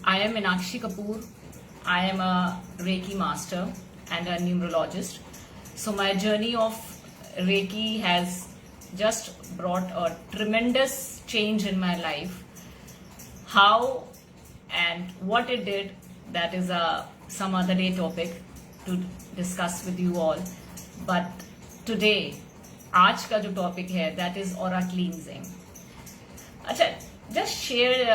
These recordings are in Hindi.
I am Meenakshi Kapoor. I am a Reiki master and a numerologist. So my journey of Reiki has just brought a tremendous change in my life. How and what it did, that is some other day topic to discuss with you all. But today, आज का जो टॉपिक है दैट इज ऑरा क्लींजिंग. अच्छा, जस्ट शेयर,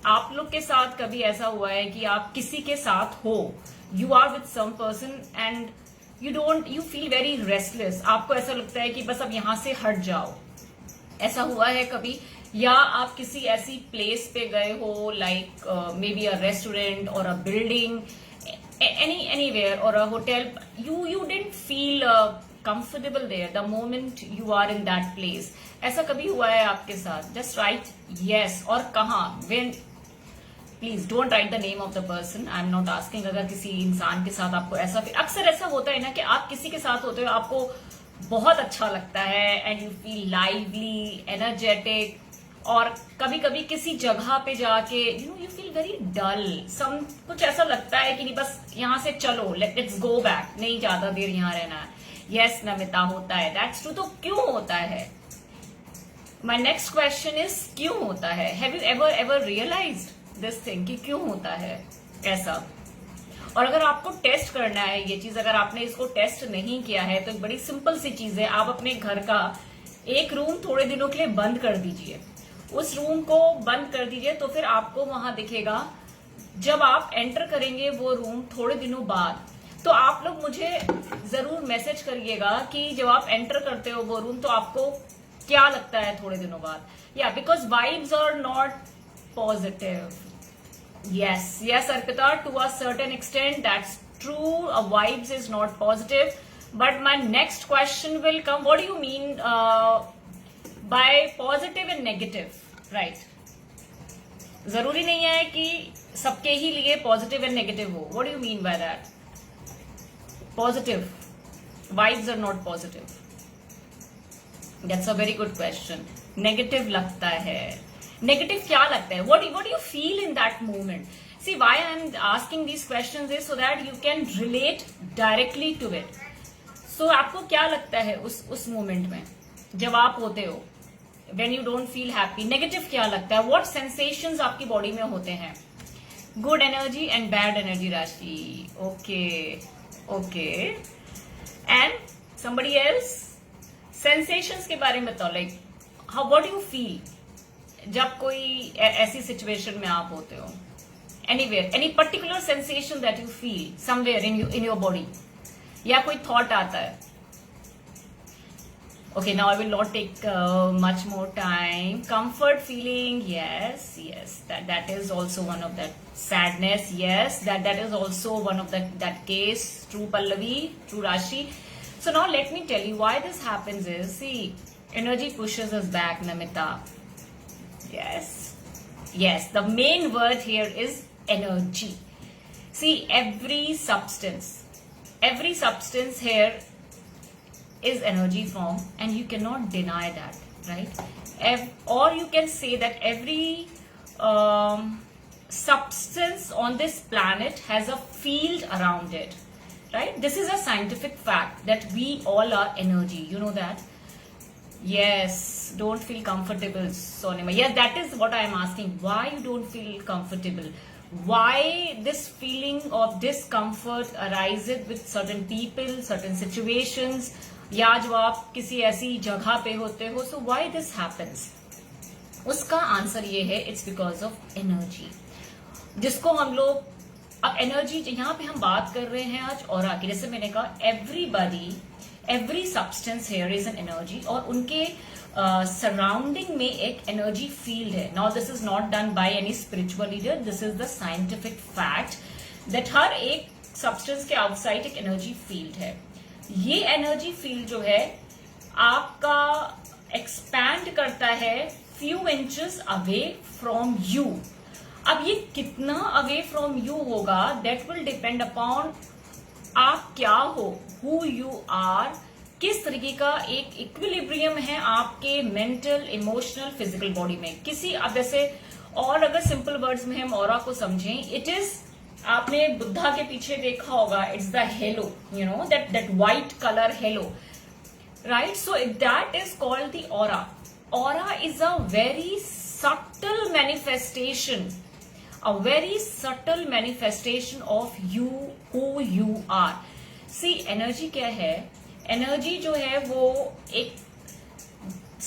आप लोग के साथ कभी ऐसा हुआ है कि आप किसी के साथ हो, you are with some person and you feel very restless, आपको ऐसा लगता है कि बस अब यहां से हट जाओ, ऐसा हुआ है कभी? या आप किसी ऐसी प्लेस पे गए हो like may be a restaurant और अ building, anywhere or a hotel, you didn't feel comfortable there the moment you are in that place. ऐसा कभी हुआ है आपके साथ? Just write yes और कहाँ, when. Please don't write the name of the person, I am not asking. अगर किसी इंसान के साथ आपको ऐसा, अक्सर ऐसा होता है ना कि आप किसी के साथ होते हो, आपको बहुत अच्छा लगता है and you feel lively, energetic, और कभी कभी किसी जगह पे जाके यू फील वेरी डल, कुछ ऐसा लगता है कि नहीं बस यहां से चलो, लेट्स गो बैक, नहीं ज्यादा देर यहां रहना है. यस नमिता, होता है, दैट्स ट्रू. तो क्यों होता है? माई नेक्स्ट क्वेश्चन इज क्यों होता है? Have you ever realized this thing कि क्यों होता है ऐसा? और अगर आपको टेस्ट करना है ये चीज, अगर आपने इसको टेस्ट नहीं किया है, तो एक बड़ी सिंपल सी चीज है, आप अपने घर का एक रूम थोड़े दिनों के लिए बंद कर दीजिए. उस रूम को बंद कर दीजिए तो फिर आपको वहां दिखेगा, जब आप एंटर करेंगे वो रूम थोड़े दिनों बाद, तो आप लोग मुझे जरूर मैसेज करिएगा कि जब आप एंटर करते हो वो रूम तो आपको क्या लगता है थोड़े दिनों बाद. या because vibes are not positive. yes Arpita, to a certain extent that's true, uh vibes is not positive. But my next question will come, what do you mean by positive and negative? Right, जरूरी नहीं है कि सबके ही लिए पॉजिटिव एंड नेगेटिव हो. What do you mean by that? Positive vibes are not positive. That's a very good question. Negative लगता है, नेगेटिव क्या लगता है? what you feel in that moment? See, why I am asking these questions is so that you can relate directly to it. So आपको क्या लगता है उस मोमेंट में जब आप होते हो, when you don't feel happy? Negative क्या लगता है? what sensations आपकी बॉडी में होते हैं? Good energy and bad energy. Rashi, okay. And somebody else? Sensations के बारे में बताओ, like how, what you feel जब कोई ऐसी सिचुएशन में आप होते हो. Anyway, any particular sensation that you feel somewhere in your body, या कोई थॉट आता है? Okay, now I will not take much more time. Comfort feeling, yes, that is also one of that. Sadness, yes, that is also one of that case. True Pallavi, true Rashi. So now let me tell you why this happens is, see, energy pushes us back, Namita. Yes, the main word here is energy. See, every substance here is energy form, and you cannot deny that, right? Or you can say that every substance on this planet has a field around it, right? This is a scientific fact that we all are energy, you know that? Yes, don't feel comfortable, Sonima. Yes, that is what I am asking. Why you don't feel comfortable? Why this feeling of discomfort arises with certain people, certain situations, या जब आप किसी ऐसी जगह पे होते हो? So why this happens? उसका आंसर ये है, इट्स बिकॉज ऑफ एनर्जी, जिसको हम लोग, अब एनर्जी यहाँ पे हम बात कर रहे हैं आज ऑरा की. जैसे मैंने कहा, every substance here is an energy, और उनके सराउंडिंग में एक एनर्जी फील्ड है. Now this is not done by any spiritual leader, this is the scientific fact that हर एक सब्सटेंस के आउटसाइड एक एनर्जी फील्ड है. ये एनर्जी फील्ड जो है आपका एक्सपैंड करता है few inches away from you. अब ये कितना अवे फ्रॉम यू होगा, दैट विल डिपेंड अपॉन आप क्या हो, हु यू आर, किस तरीके का एक इक्विलिब्रियम है आपके मेंटल, इमोशनल, फिजिकल बॉडी में. किसी, अब जैसे और अगर सिंपल वर्ड्स में हम ऑरा को समझें, इट इज, आपने बुद्धा के पीछे देखा होगा, it's the hello, you know, that white colour hello, right? So that is called the aura. Aura is a very subtle manifestation, a very subtle manifestation of you, who you are. See, energy क्या है? Energy जो है वो एक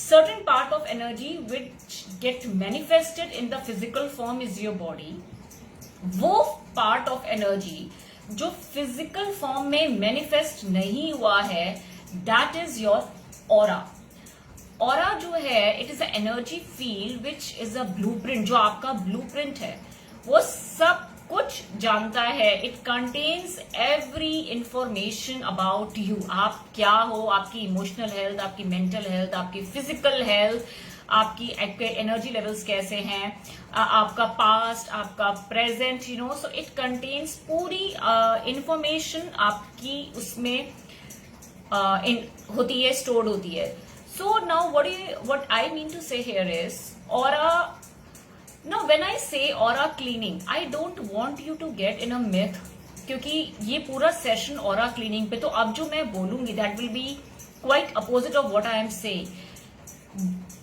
certain part of energy which get manifested in the physical form is your body. वो part of energy जो physical form में manifest नहीं हुआ है, that is your aura. Aura जो है, it is an energy field which is a blueprint, जो आपका blueprint है, वो सब कुछ जानता है. It contains every information about you. आप क्या हो, आपकी emotional health, आपकी mental health, आपकी physical health, आपकी एनर्जी लेवल्स कैसे हैं, आपका पास्ट, आपका present, you know. So it contains पूरी इंफॉर्मेशन आपकी उसमें होती है, स्टोर्ड होती है. So now what I mean to say here is aura. Now when I say aura cleaning, I don't want you to get in a myth, क्योंकि ये पूरा सेशन ऑरा क्लीनिंग पे, तो अब जो मैं बोलूंगी that will be quite opposite of what I am saying.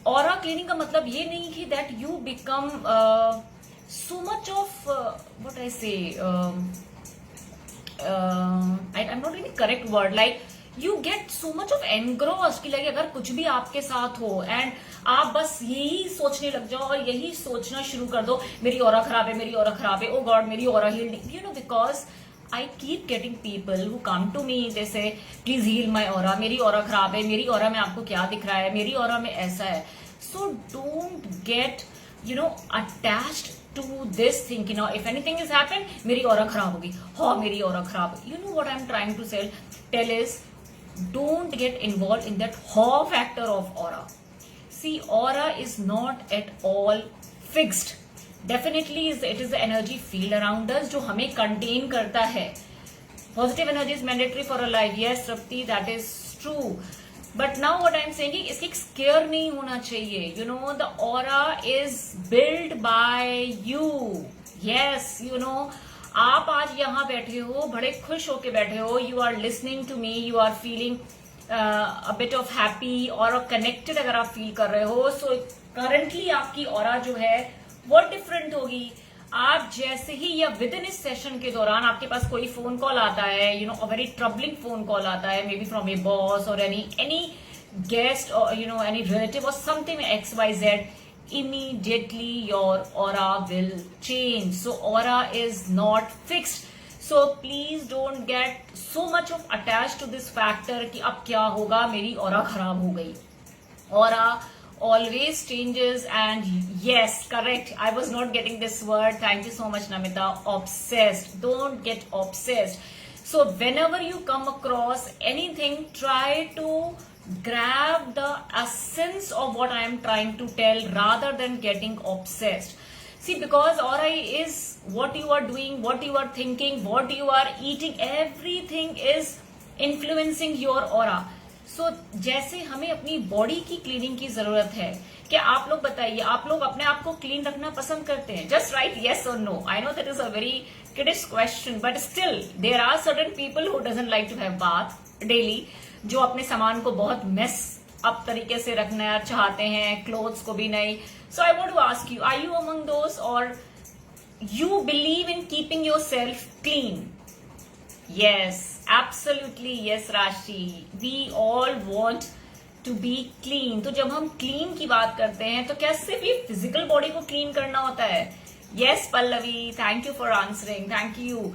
Aura cleaning का मतलब ये नहीं कि that you become so much of what I say, I am not really correct word, like you get so much of engrossed कि लाइक अगर कुछ भी आपके साथ हो एंड आप बस यही सोचने लग जाओ और यही सोचना शुरू कर दो, मेरी ऑरा खराब है, मेरी ऑरा खराब है, ओ गॉड मेरी aura heal, you know, because I keep getting people who come to me, they say please heal my aura, मेरी ऑरा खराब है, मेरी ऑरा में आपको क्या दिख रहा है, मेरी ऑरा में ऐसा है. So don't get, you know, attached to this thing, you know, if anything has happened, मेरी ऑरा खराब होगी, हाँ मेरी ऑरा खराब. You know what I'm trying to tell is, don't get involved in that haw factor of aura. See, aura is not at all fixed. Definitely it is the energy field around us जो हमें contain करता है. Positive energy is mandatory for a life. Yes, Rapti, that is true. But now what I am saying is इसकी scare नहीं होना चाहिए. You know, the aura is built by you. Yes, you know, आप आज यहाँ बैठे हो, बड़े खुश होके बैठे हो. You are listening to me. You are feeling a bit of happy or connected अगर आप feel कर रहे हो. So currently आपकी aura जो है वो डिफरेंट होगी. आप जैसे ही या विद इन इस सेशन के दौरान आपके पास कोई फोन कॉल आता है, you know, a very troubling phone call आता है, may be from A boss और एनी गेस्ट और यू नो एनी रिलेटिव और something XYZ, immediately your aura will change. So aura is not fixed. So please don't get so much of attached to this factor कि अब क्या होगा, मेरी aura खराब हो गई. Aura always changes. And yes, correct, I was not getting this word, thank you so much Namita, obsessed. Don't get obsessed. So whenever you come across anything, try to grab the essence of what I am trying to tell rather than getting obsessed. See, because aura is what you are doing, what you are thinking, what you are eating, everything is influencing your aura. So, जैसे हमें अपनी बॉडी की क्लीनिंग की जरूरत है, क्या आप लोग बताइए, आप लोग अपने आप को क्लीन रखना पसंद करते हैं? जस्ट राइट येस और no. I know that is a very kiddish question, but still there are certain people who doesn't like to have bath daily, जो अपने सामान को बहुत मेस अप तरीके से रखना चाहते हैं, क्लोथ्स को भी नहीं. So I want to ask you, are you among those और you believe in keeping yourself clean? Yes, absolutely yes, Rashi. We all want to be clean. तो जब हम क्लीन की बात करते हैं तो क्या सिर्फ ये फिजिकल बॉडी को क्लीन करना होता है? Yes, Pallavi, thank you for answering. Thank you.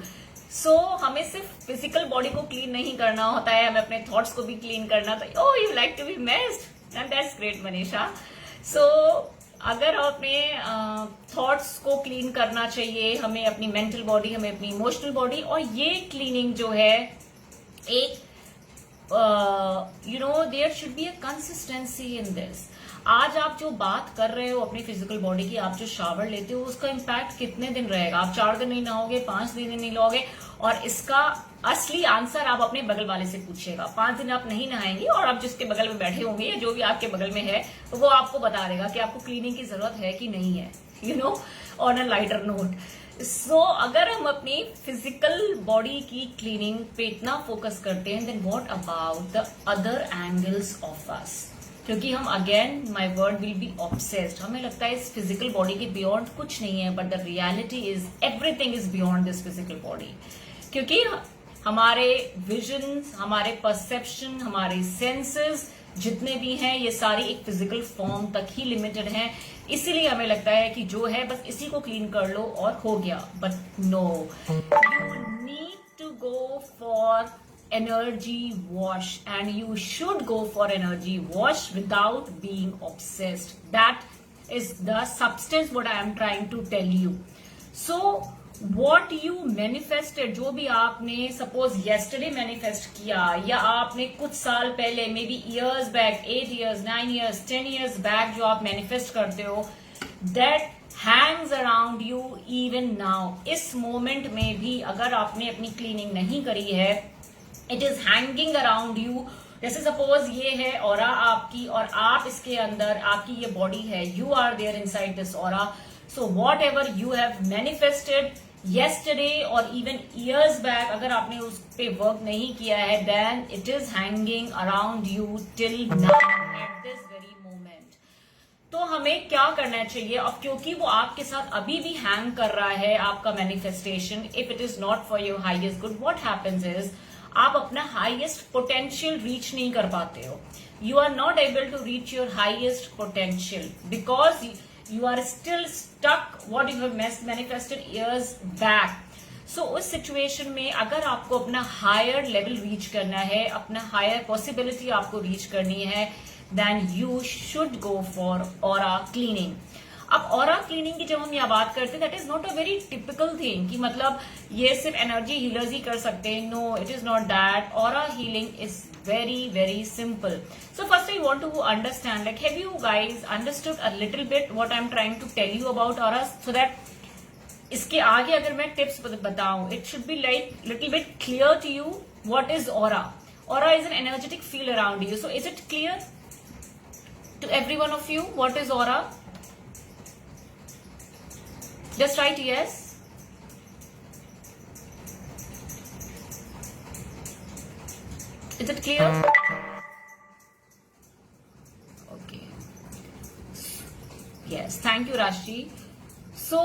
So हमें सिर्फ फिजिकल बॉडी को क्लीन नहीं करना होता है, हमें अपने थॉट्स को भी क्लीन करना होता है. Oh, you like to be messed? And that's great, Manisha. So अगर अपने थॉट्स को क्लीन करना चाहिए, हमें अपनी मेंटल बॉडी, हमें अपनी इमोशनल बॉडी, और ये क्लीनिंग जो है एक you know there should be a consistency in this. आज आप जो बात कर रहे हो अपनी फिजिकल बॉडी की, आप जो शावर लेते हो उसका इम्पैक्ट कितने दिन रहेगा? आप 4 दिन नहीं नहाओगे, 5 दिन नहीं नहाओगे, और इसका असली आंसर आप अपने बगल वाले से पूछिएगा. 5 दिन आप नहीं नहाएंगे और आप जिसके बगल में बैठे होंगे या जो भी आपके बगल में है वो आपको बता देगा कि आपको क्लीनिंग की जरूरत है कि नहीं है. On a lighter note. So अगर हम अपनी फिजिकल बॉडी की क्लीनिंग पे इतना फोकस करते हैं, then what about the other angles of us? क्योंकि हम again my word will be obsessed. हमें लगता है इस फिजिकल बॉडी के बियॉन्ड कुछ नहीं है, but the reality is everything is beyond this physical body. क्योंकि हमारे विजन, हमारे परसेप्शन, हमारे सेंसेस जितने भी हैं, ये सारी एक फिजिकल फॉर्म तक ही लिमिटेड हैं. इसीलिए हमें लगता है कि जो है बस इसी को क्लीन कर लो और हो गया. But no, you need to go for energy wash, and you should go for energy wash without being obsessed. That is the substance what I am trying to tell you. So what you manifested, जो भी आपने suppose yesterday manifest किया, या आपने कुछ साल पहले maybe years back, 8 years, 9 years, 10 years back जो आप manifest करते हो, that hangs around you even now. इस moment में भी अगर आपने अपनी cleaning नहीं करी है, it is hanging around you. जैसे सपोज ये है ऑरा आपकी, और आप इसके अंदर, आपकी ये बॉडी है, you are there inside this aura. So whatever you have manifested yesterday और इवन ईयर्स बैक, अगर आपने उस पे वर्क नहीं किया है, then it is hanging around you till now at this very moment. तो हमें क्या करना चाहिए अब? क्योंकि वो आपके साथ अभी भी हैंग कर रहा है आपका manifestation, if it is not for your highest good, what happens is आप अपना हाईएस्ट पोटेंशियल रीच नहीं कर पाते हो. You are not able to reach your highest potential because you are still stuck what you have manifested years back. So उस सिचुएशन में अगर आपको अपना हायर लेवल रीच करना है, अपना हायर पॉसिबिलिटी आपको रीच करनी है, then you should go for aura cleaning. अब ऑरा क्लीनिंग की जब हम यहाँ बात करते हैं, that is not a very typical thing कि मतलब ये सिर्फ एनर्जी हीलर्स ही कर सकते हैं. No, it is not that. Aura healing is very very simple. So first I want to understand, like, have you guys understood a little bit what I'm trying to tell you about auras, so that इसके आगे अगर मैं टिप्स बताऊं, it should be like little bit clear to you what is aura. Aura is an energetic field around you. So is it clear to every one of you what is aura? Just write yes. Is it clear? Okay. Yes, thank you, Rashi. So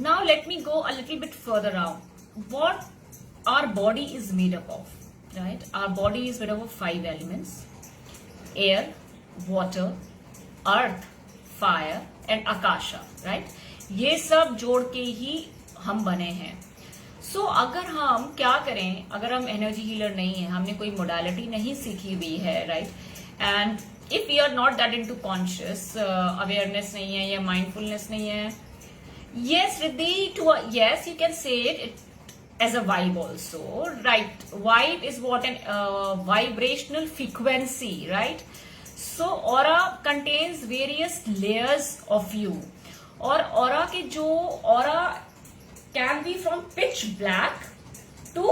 now let me go a little bit further out. What our body is made up of, right? Our body is made up of 5 elements: air, water, earth, fire and akasha, right? ये सब जोड़ के ही हम बने हैं. सो अगर हम क्या करें, अगर हम एनर्जी हीलर नहीं है, हमने कोई मोडालिटी नहीं सीखी हुई है, right, and if you are not that into conscious awareness नहीं है या माइंडफुलनेस नहीं है, yes, Riddhi, yes, you can say it as a vibe also, right? Vibe is what an vibrational frequency, right? So aura contains various layers of you. और aura के जो aura can be from pitch black to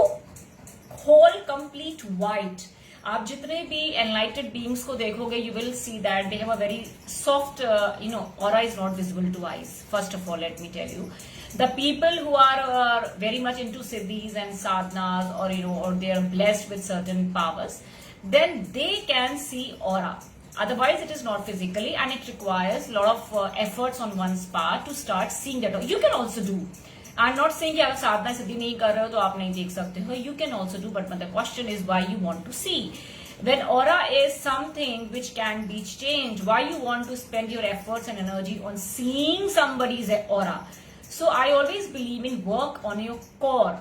whole complete white. आप जितने भी enlightened beings को देखोगे, you will see that they have a very soft, aura is not visible to eyes. First of all, let me tell you, the people who are very much into siddhis and sadhanas, or they are blessed with certain powers, then they can see aura. Otherwise, it is not physically, and it requires a lot of efforts on one's part to start seeing that. You can also do. I'm not saying कि आप साधना सिद्धि नहीं कर रहे हो तो आप नहीं देख सकते हो. You can also do, but the question is why you want to see. When aura is something which can be changed, why you want to spend your efforts and energy on seeing somebody's aura? So I always believe in work on your core,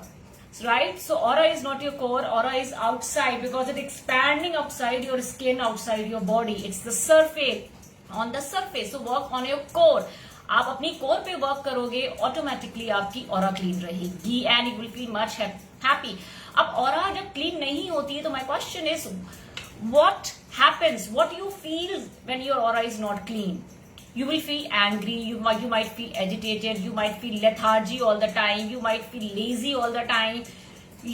right? So aura is not your core. Aura is outside because it's expanding outside your skin, outside your body. It's the surface, on the surface. So work on your core. आप अपनी कोर पे वर्क करोगे, ऑटोमेटिकली आपकी ऑरा क्लीन रहेगी and you will feel much happy. अब ऑरा जब क्लीन नहीं होती है तो my question is what happens, what you feel when your aura is not clean? You will feel angry, you might feel agitated, you might feel lethargy all the time, you might feel lazy all the time,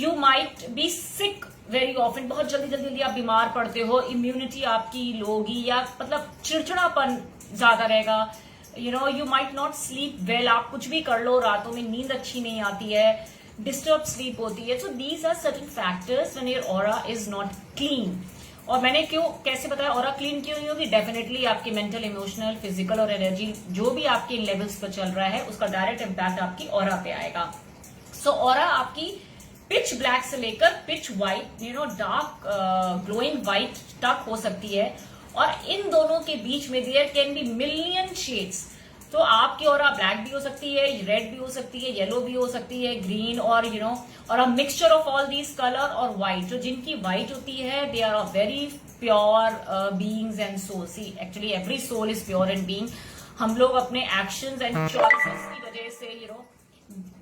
you might be sick very often. बहुत जल्दी आप बीमार पड़ते हो, इम्यूनिटी आपकी लो होगी, या मतलब चिड़चिड़ापन ज्यादा रहेगा, you might not sleep well, आप कुछ भी कर लो, रातों में नींद अच्छी नहीं आती है, डिस्टर्ब स्लीप होती है. So these are certain factors when your aura is not clean. और मैंने कैसे बताया ऑरा क्लीन क्यों नहीं होगी? डेफिनेटली आपकी मेंटल, इमोशनल, फिजिकल और एनर्जी जो भी आपके इन लेवल्स पर चल रहा है उसका डायरेक्ट इम्पैक्ट आपकी ऑरा पे आएगा. सो ऑरा आपकी पिच ब्लैक से लेकर pitch white, dark glowing white तक हो सकती है. और इन दोनों के बीच में there can be million shades. तो आपकी ऑरा ब्लैक भी हो सकती है, रेड भी हो सकती है, येलो भी हो सकती है, ग्रीन, और और a mixture of all these colour. और व्हाइट, जो जिनकी व्हाइट होती है, they are a very pure beings and soul. See actually every soul is pure and being. हम लोग अपने एक्शंस एंड चॉइसेस की वजह से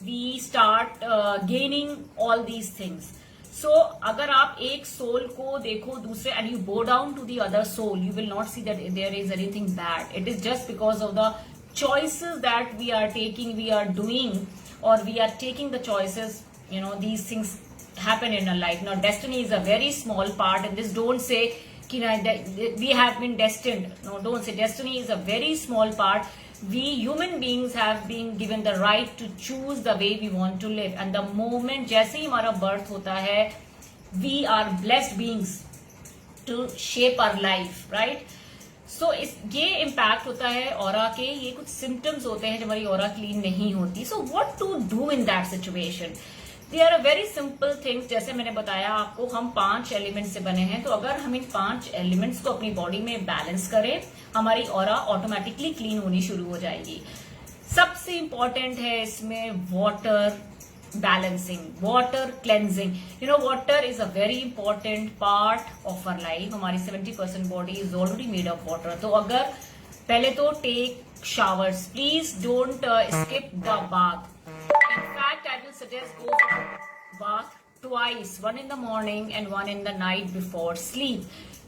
we start gaining all these things. So अगर आप एक सोल को देखो दूसरे and you go down to the other soul, you will not see that there is anything bad. It is just because of the choices that we are taking, we are doing, or we are taking the choices. These things happen in our life. Now destiny is a very small part in this. Don't say we have been destined. No, don't say. Destiny is a very small part. We human beings have been given the right to choose the way we want to live. And the moment जैसे ही हमारा birth होता है, we are blessed beings to shape our life, right? So ये impact होता है ऑरा के. ये कुछ symptoms होते हैं जब हमारी ऑरा क्लीन नहीं होती. So what to do in that situation? There are very simple things. जैसे मैंने बताया आपको, हम 5 एलिमेंट से बने हैं. तो अगर हम इन 5 एलिमेंट्स को अपनी बॉडी में बैलेंस करें, हमारी ऑरा ऑटोमेटिकली क्लीन होनी शुरू हो जाएगी. सबसे इंपॉर्टेंट है इसमें water balancing, water cleansing. Water is a very important part of our life. हमारी 70% body is already made of water. तो अगर पहले तो take showers, please don't skip the bath. In fact, I will suggest go for bath twice, one in the morning and one in the night before sleep.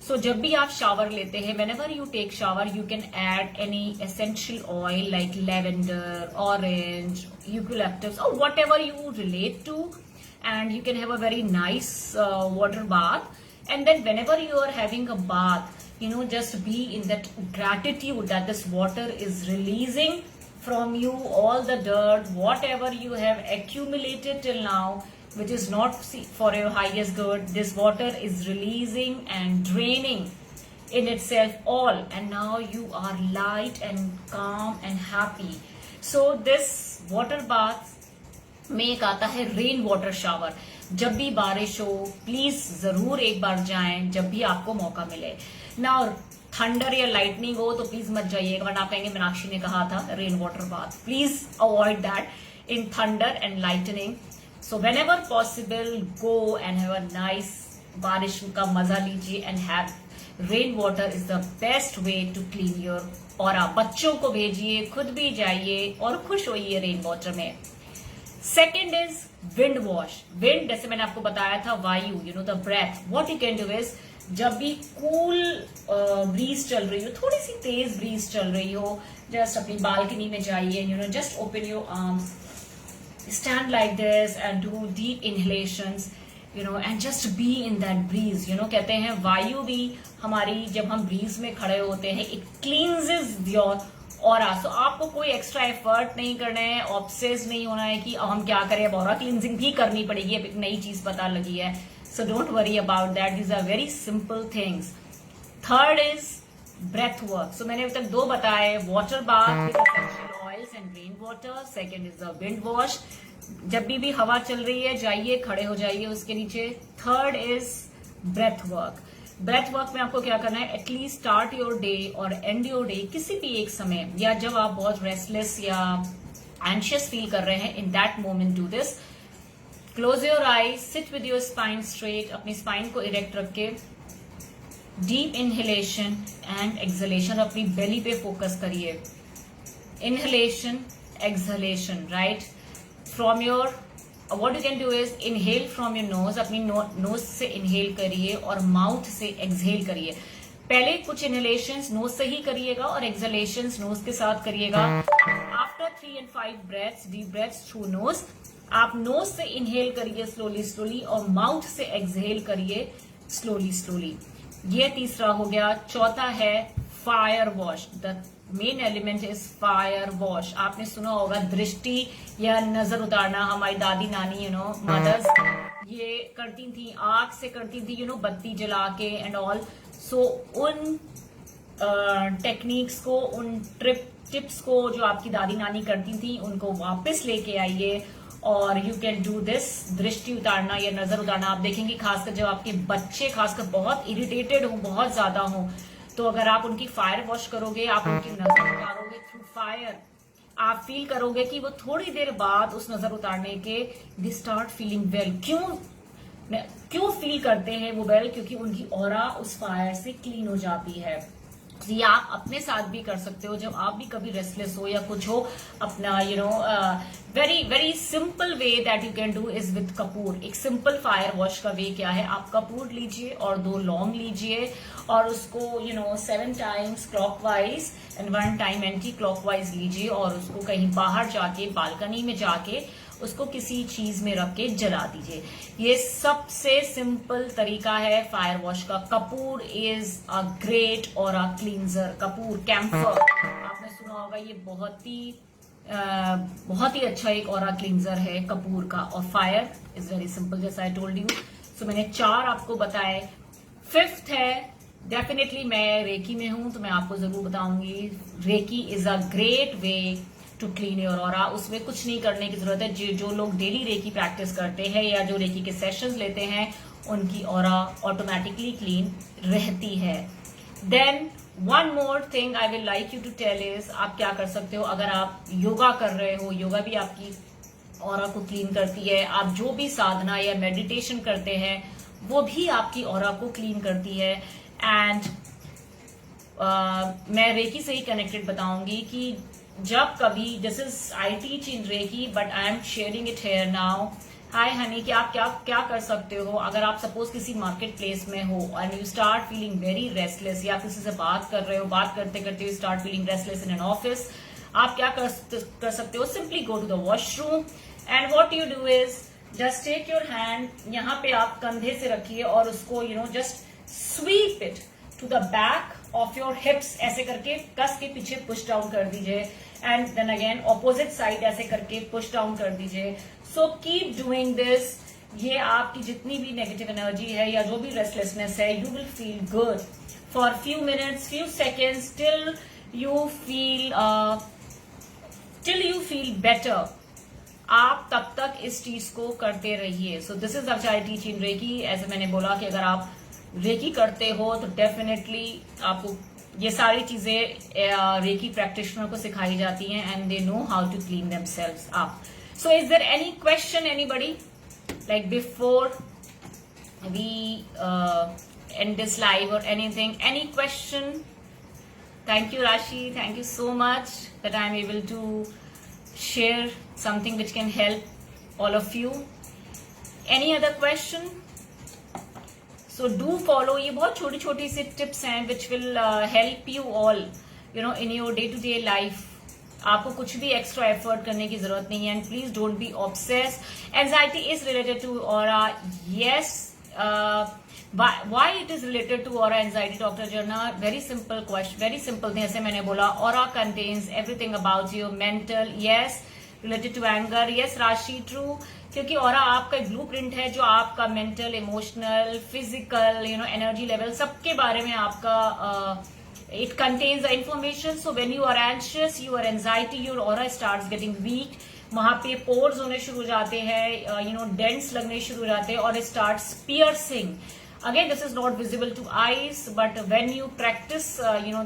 So जब भी आप शावर लेते हैं, whenever you take shower, you can add any essential oil like lavender, orange, eucalyptus, or whatever you relate to, and you can have a very nice water bath. And then whenever you are having a bath, just be in that gratitude that this water is releasing from you all the dirt, whatever you have accumulated till now, which is not for your highest good. This water is releasing and draining in itself all, and now you are light and calm and happy. So this water bath में एक आता है रेन वाटर शावर. जब भी बारिश हो, प्लीज जरूर एक बार जाएं जब भी आपको मौका मिले. ना थंडर या लाइटनिंग हो तो प्लीज मत जाइएगा, वरना आप कहेंगे मीनाक्षी ने कहा था rain water bath. Please avoid that in thunder and lightning. So whenever possible go and have a nice, बारिश का मजा लीजिए and have rain water is the best way to clean your aura. बच्चों को भेजिए, खुद भी जाइए और खुश होइए रेन वाटर में. Second is wind wash. Wind, जैसे मैंने आपको बताया था, वायु, the breath. What you can do is, जब भी कूल ब्रीज चल रही हो, थोड़ी सी तेज ब्रीज चल रही हो, जस्ट अपनी बालकनी में जाइए, just open your arms, stand like this and do deep inhalations, and just be in that breeze. कहते हैं वायु भी हमारी, जब हम ब्रीज में खड़े होते हैं, इट क्लींजेस योर ऑरा. सो आपको कोई एक्स्ट्रा एफर्ट नहीं करना है, ऑब्सेस नहीं होना है कि अब हम क्या करें, अब ऑरा क्लींजिंग भी करनी पड़ेगी, अब एक नई चीज पता लगी है. So don't worry about that. These are very simple things. Third is breath work. So मैंने अभी तक 2 बताए, water bath with essential oils and rain water. Second is the wind wash. जब भी हवा चल रही है, जाइए, खड़े हो जाइए उसके नीचे. Third is breath work. Breath work में आपको क्या करना है, एटलीस्ट स्टार्ट योर डे और एंड योर डे किसी भी एक समय, या जब आप बहुत रेस्टलेस या एंशियस फील कर रहे हैं, in that moment do this. Close your eyes, sit with your spine straight. अपनी स्पाइन को इरेक्ट रख के डीप इनहेलेशन एंड एक्सहेलेशन, अपनी बेली पे फोकस करिए. Inhalation, exhalation, right, from your, what you can do is inhale from your nose. अपनी नोज से इनहेल करिए और माउथ से एक्सहेल करिए. पहले कुछ इनहेलेशंस नोज से ही करिएगा और एक्सहेलेशंस नोज के साथ करिएगा. After 3 and 5 breaths, deep breaths through nose, आप नोज से इनहेल करिए स्लोली स्लोली और माउथ से एक्सहेल करिए स्लोली स्लोली. ये तीसरा हो गया. चौथा है fire wash. The main element is fire wash. आपने सुना होगा दृष्टि या नजर उतारना, हमारी दादी नानी मदर्स ये करती थी, आग से करती थी बत्ती जला के एंड ऑल। सो उन टेक्निक्स को, उन टिप्स को जो आपकी दादी नानी करती थी, उनको वापस लेके आइए और यू कैन डू दिस। दृष्टि उतारना या नजर उतारना, आप देखेंगे खासकर जब आपके बच्चे खासकर बहुत इरिटेटेड हो, बहुत ज्यादा हो, तो अगर आप उनकी फायर वॉश करोगे, आप उनकी नजर उतारोगे थ्रू फायर, आप फील करोगे कि वो थोड़ी देर बाद उस नजर उतारने के दे स्टार्ट फीलिंग वेल। क्यों फील करते हैं वो वेल? क्योंकि उनकी ऑरा उस फायर से क्लीन हो जाती है। ये आप अपने साथ भी कर सकते हो, जब आप भी कभी रेस्टलेस हो या कुछ हो, अपना very very simple way that you can do is with Kapoor. एक सिंपल फायर वॉश का वे क्या है, आप कपूर लीजिए और 2 लौंग लीजिए और उसको 7 times clockwise and 1 time anti clockwise लीजिए और उसको कहीं बाहर जाके, बालकनी में जाके उसको किसी चीज में रख के जला दीजिए। ये सबसे सिंपल तरीका है फायर वॉश का। कपूर इज अ ग्रेट और अ क्लींजर। कपूर कैम्फर आपने सुना होगा, ये बहुत ही अच्छा एक ऑरा क्लींजर है कपूर का। और फायर इज वेरी सिंपल, जैसा आई टोल्ड यू। सो मैंने 4 आपको बताए। 5th है, डेफिनेटली मैं रेकी में हूं तो मैं आपको जरूर बताऊंगी, Reiki is a great way to clean your aura. उसमें कुछ नहीं करने की जरूरत है। जो लोग डेली रेकी प्रैक्टिस करते हैं या जो रेकी के सेशंस लेते हैं, उनकी ऑरा ऑटोमेटिकली क्लीन रहती है। Then one more thing I will like you to tell is, आप क्या कर सकते हो अगर आप योगा कर रहे हो। योगा भी आपकी ऑरा को क्लीन करती है। आप जो भी साधना या मेडिटेशन करते हैं वो भी आपकी ऑरा को क्लीन करती है। एंड मैं रेकी से ही कनेक्टेड बताऊंगी कि जब कभी, this is I teach in reiki but I am sharing it here now. Hi honey, कि आप क्या कर सकते हो अगर आप सपोज किसी मार्केट प्लेस में हो and you start feeling very restless, या किसी से बात कर रहे हो, बात करते करते you start feeling restless in an office, आप क्या कर सकते हो? Simply go to the washroom and what you do is just take your hand, यहाँ पे आप कंधे से रखिए और उसको just sweep it to the back of your hips, ऐसे करके कस के पीछे पुश डाउन कर दीजिए। And then again opposite side ऐसे करके पुश डाउन कर दीजिए। So keep doing this. ये आपकी जितनी भी नेगेटिव एनर्जी है या जो भी रेस्टलेसनेस है, you will feel good for few minutes, few seconds, till you feel better. आप तब तक इस चीज को करते रहिए। So this is I teach in Reiki. ऐसे मैंने बोला कि अगर आप रेकी करते हो तो डेफिनेटली आपको ये सारी चीजें रेकी प्रैक्टिशनर को सिखाई जाती हैं and they know how to clean themselves up. So is there any question anybody, like before we end this live or anything? Any question? Thank you, Rashi. Thank you so much that I'm able to share something which can help all of you. Any other question? So do follow. ये बहुत छोटी छोटी सी टिप्स हैं which will help you all in your day to day life. आपको कुछ भी एक्स्ट्रा एफर्ट करने की जरूरत नहीं है। And please don't be obsess. Anxiety is related to aura, yes. Why it is related to aura anxiety, Dr. Jarna? Very simple question, very simple thing. जैसे मैंने बोला, aura contains everything about you, mental, yes, related to anger, yes, राशि, true. क्योंकि aura आपका एक ब्लूप्रिंट है जो आपका mental, emotional, physical, energy level सबके बारे में आपका it contains the information. So when you are anxious, you are anxiety, your aura starts getting weak. वहां पे पोर्स होने शुरू हो जाते हैं, डेंट्स लगने शुरू हो जाते हैं और it starts piercing. Again, this is not visible to eyes, but when you practice,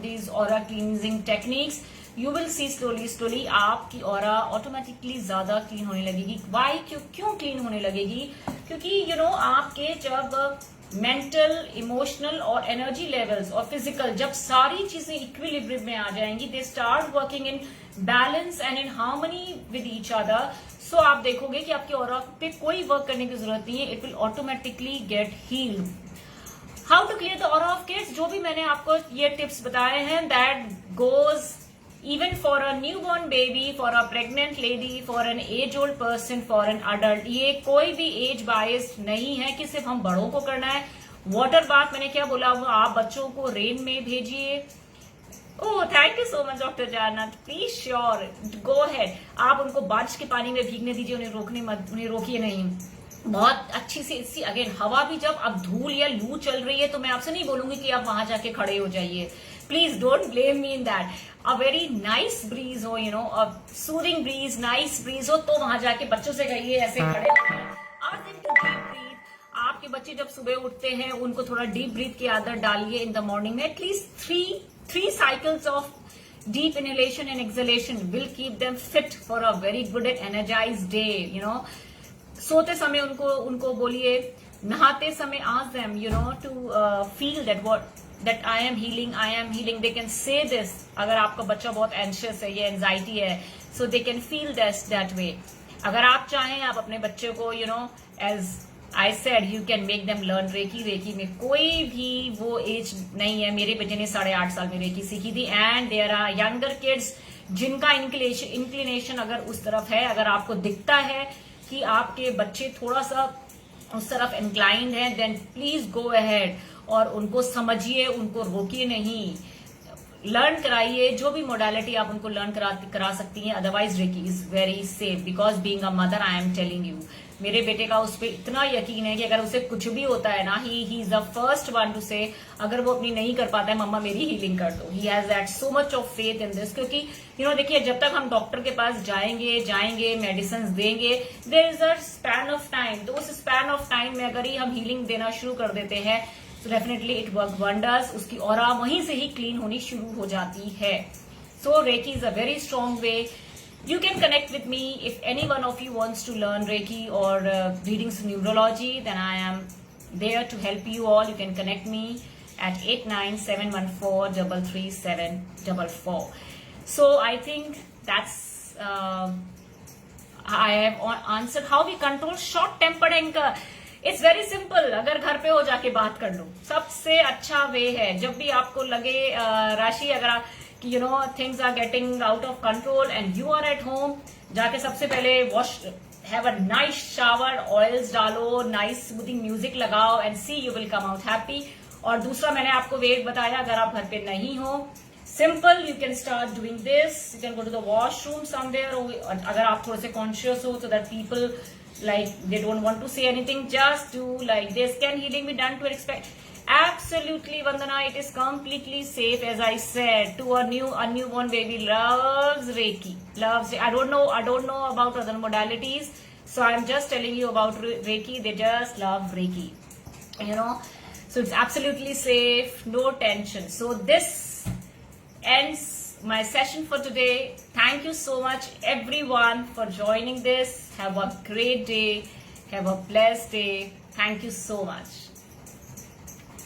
these aura cleansing techniques, you will see slowly आपकी aura automatically ज्यादा clean होने लगेगी. Why? क्यों clean होने लगेगी? क्योंकि आपके जब मेंटल, इमोशनल और एनर्जी लेवल्स और फिजिकल, जब सारी चीजें इक्विलिब्रियम में आ जाएंगी, they start working in balance and in harmony with each other. So आप देखोगे कि आपकी ऑरा पे कोई वर्क करने की जरूरत नहीं है. It will automatically get healed. How to clear the aura of kids, जो भी मैंने आपको ये टिप्स बताए हैं, that goes even for a newborn baby, for a pregnant lady, for an age old person, for an adult. ये कोई भी एज बायस्ड नहीं है कि सिर्फ हम बड़ों को करना है. वाटर बाथ मैंने क्या बोला, वो आप बच्चों को रेन में भेजिए, oh thank you so much doctor जानत, प्लीज श्योर गो अहेड। आप उनको बारिश के पानी में भीगने दीजिए, उन्हें रोकिए नहीं। बहुत अच्छी सी अगेन हवा भी, जब अब धूल या लू चल रही है तो मैं आपसे नहीं बोलूंगी कि आप वहां जाके खड़े हो जाइए, please don't blame me in that. A very nice breeze हो, you know, a soothing breeze, nice breeze हो, तो वहां जाके बच्चों से कहिए ऐसे खड़े होकर ask them to deep breath. आपके बच्चे जब सुबह उठते हैं उनको थोड़ा डीप ब्रीथ की आदत डालिए इन द मॉर्निंग में। At least three cycles of deep inhalation and exhalation will keep them fit for a very good and energized day, you know. सोते समय उनको बोलिए, नहाते समय ask them, you know, to feel that I am healing, they can say this। अगर आपका बच्चा बहुत anxious है, ये anxiety है, so they can feel this that way। अगर आप चाहें आप अपने बच्चे को, you know, as I said, you can make them learn Reiki. Reiki में कोई भी वो एज नहीं है। मेरे बेटे ने 8.5 साल में रेकी सीखी थी। And there are younger kids जिनका इंक्लिनेशन अगर उस तरफ है, अगर आपको दिखता है कि आपके बच्चे थोड़ा सा उस तरफ इंक्लाइंड है, देन प्लीज गो अहेड और उनको समझिए, उनको रोकिए नहीं, लर्न कराइए। जो भी मोडालिटी आप उनको लर्न करा सकती हैं। Otherwise Reiki is very safe because being a mother I am telling you, मेरे बेटे का उस पर इतना यकीन है कि अगर उसे कुछ भी होता है ना, he is the first one two से, अगर वो अपनी नहीं कर पाता है, मम्मा मेरी हीलिंग कर दो। He has that so much of faith in this. क्योंकि यू नो देखिए, जब तक हम डॉक्टर के पास जाएंगे मेडिसिन देंगे, there is a span of time. तो उस स्पैन ऑफ टाइम में अगर ही हम हीलिंग देना शुरू कर देते हैं तो डेफिनेटली इट वर्क वंडर्स। उसकी ऑरा वहीं से ही क्लीन होनी शुरू हो जाती है। So reiki is a very strong way. You can connect with me if any one of you wants to learn Reiki or readings in numerology, then I am there to help you all. You can connect me at 8971433744. So I think that's I have answered how we control short-tempered anger. It's very simple. अगर घर पे हो जाके बात कर लो, सबसे अच्छा वे है। जब भी आपको लगे राशि, अगर कि you know things are getting out of control and you are at home, जाके सबसे पहले wash, have a nice shower, oils डालो, नाइस स्मूथिंग म्यूजिक लगाओ and see you will come out happy. और दूसरा मैंने आपको वे बताया, अगर आप घर पे नहीं हो, simple you can start doing this. You can go to the washroom somewhere, अगर आप थोड़े से कॉन्शियस हो, so that people like they don't want to say anything, just do like this। Can healing be done to expect? Absolutely, Vandana, it is completely safe. As I said, to a newborn baby loves Reiki, loves, I don't know about other modalities, so I'm just telling you about Reiki. They just love Reiki, you know, so it's absolutely safe, no tension. So this ends my session for today. Thank you so much everyone for joining this. Have a great day. Have a blessed day. Thank you so much.